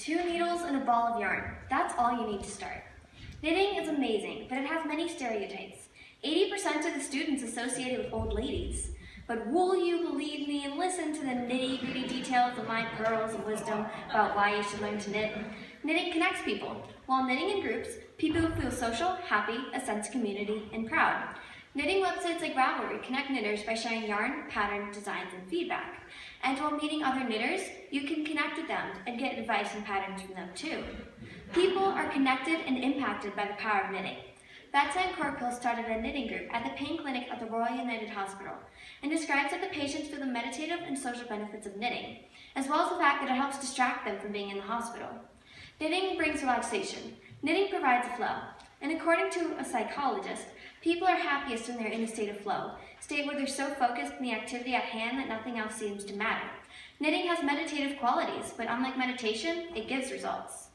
2 needles and a ball of yarn. That's all you need to start. Knitting is amazing, but it has many stereotypes. 80% of the students associate it with old ladies. But will you believe me and listen to the nitty-gritty details of my pearls of wisdom about why you should learn to knit? Knitting connects people. While knitting in groups, people feel social, happy, a sense of community, and proud. Knitting websites like Ravelry connect knitters by sharing yarn, pattern, designs, and feedback. And while meeting other knitters, you can connect with them and get advice and patterns from them too. People are connected and impacted by the power of knitting. Betsy Corkhill started a knitting group at the Pain Clinic at the Royal United Hospital and describes that the patients feel the meditative and social benefits of knitting, as well as the fact that it helps distract them from being in the hospital. Knitting brings relaxation. Knitting provides a flow. And according to a psychologist, people are happiest when they're in a state of flow, a state where they're so focused on the activity at hand that nothing else seems to matter. Knitting has meditative qualities, but unlike meditation, it gives results.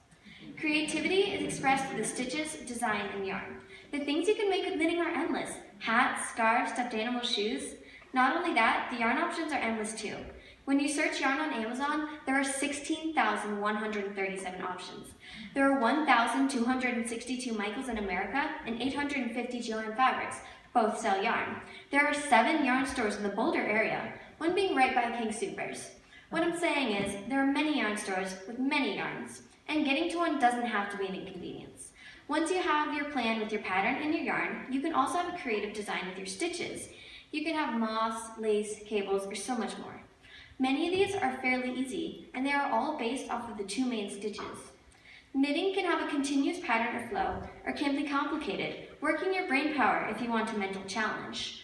Creativity is expressed through the stitches, design, and yarn. The things you can make with knitting are endless. Hats, scarves, stuffed animal shoes. Not only that, the yarn options are endless too. When you search yarn on Amazon, there are 16,137 options. There are 1,262 Michaels in America and 850 Gillian Fabrics. Both sell yarn. There are 7 yarn stores in the Boulder area, one being right by King Soopers. What I'm saying is, there are many yarn stores with many yarns, and getting to one doesn't have to be an inconvenience. Once you have your plan with your pattern and your yarn, you can also have a creative design with your stitches. You can have moss, lace, cables, or so much more. Many of these are fairly easy, and they are all based off of the 2 main stitches. Knitting can have a continuous pattern or flow, or can be complicated, working your brain power if you want a mental challenge.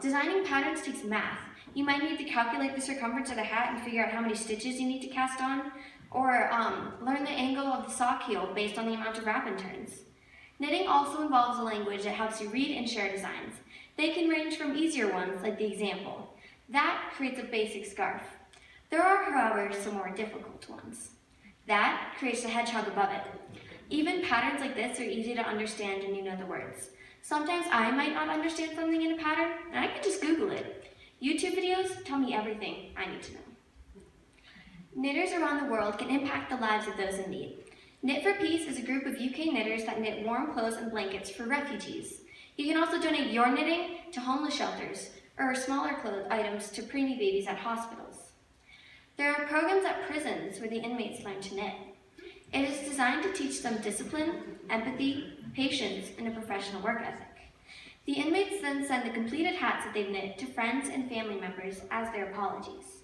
Designing patterns takes math. You might need to calculate the circumference of the hat and figure out how many stitches you need to cast on, or learn the angle of the sock heel based on the amount of wrap and turns. Knitting also involves a language that helps you read and share designs. They can range from easier ones, like the example. That creates a basic scarf. There are, however, some more difficult ones. That creates a hedgehog above it. Even patterns like this are easy to understand when you know the words. Sometimes I might not understand something in a pattern, and I can just Google it. YouTube videos tell me everything I need to know. Knitters around the world can impact the lives of those in need. Knit for Peace is a group of UK knitters that knit warm clothes and blankets for refugees. You can also donate your knitting to homeless shelters, or smaller clothes items to preemie babies at hospitals. There are programs at prisons where the inmates learn to knit. It is designed to teach them discipline, empathy, patience, and a professional work ethic. The inmates then send the completed hats that they've knit to friends and family members as their apologies.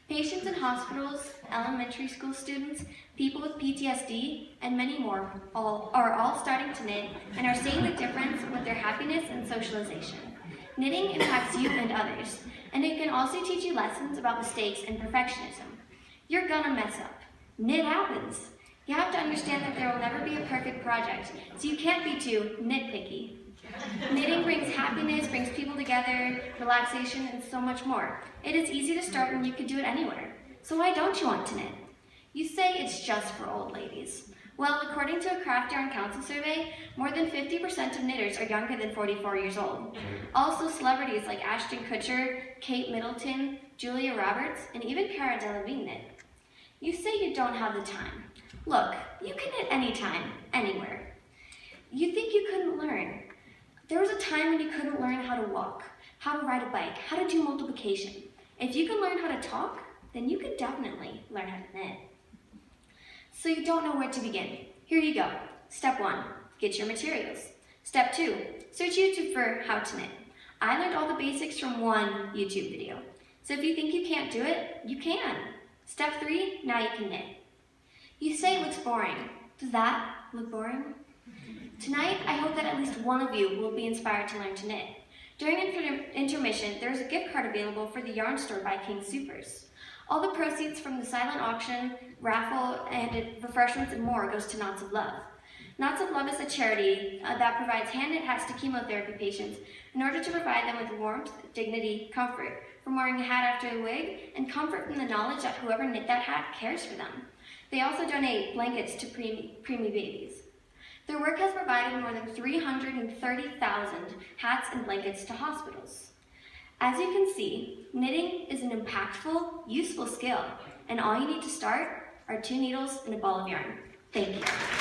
Patients in hospitals, elementary school students, people with PTSD, and many more are all starting to knit and are seeing the difference with their happiness and socialization. Knitting impacts you and others, and it can also teach you lessons about mistakes and perfectionism. You're gonna mess up. Knit happens. You have to understand that there will never be a perfect project, so you can't be too nitpicky. Knitting brings happiness, brings people together, relaxation, and so much more. It is easy to start and you can do it anywhere. So why don't you want to knit? You say it's just for old ladies. Well, according to a Craft Yarn Council survey, more than 50% of knitters are younger than 44 years old. Also, celebrities like Ashton Kutcher, Kate Middleton, Julia Roberts, and even Cara Delevingne knit. You say you don't have the time. Look, you can knit anytime, anywhere. You think you couldn't learn. There was a time when you couldn't learn how to walk, how to ride a bike, how to do multiplication. If you can learn how to talk, then you can definitely learn how to knit. So you don't know where to begin. Here you go. Step 1, get your materials. Step 2, search YouTube for how to knit. I learned all the basics from one YouTube video. So if you think you can't do it, you can. Step 3, now you can knit. You say it looks boring. Does that look boring? Tonight, I hope that at least one of you will be inspired to learn to knit. During intermission, there is a gift card available for the yarn store by King Soopers. All the proceeds from the silent auction, raffle, and refreshments and more goes to Knots of Love. Knots of Love is a charity that provides hand-knit hats to chemotherapy patients in order to provide them with warmth, dignity, comfort from wearing a hat after a wig, and comfort from the knowledge that whoever knit that hat cares for them. They also donate blankets to preemie babies. Their work has provided more than 330,000 hats and blankets to hospitals. As you can see, knitting is an impactful, useful skill, and all you need to start are 2 needles and a ball of yarn. Thank you.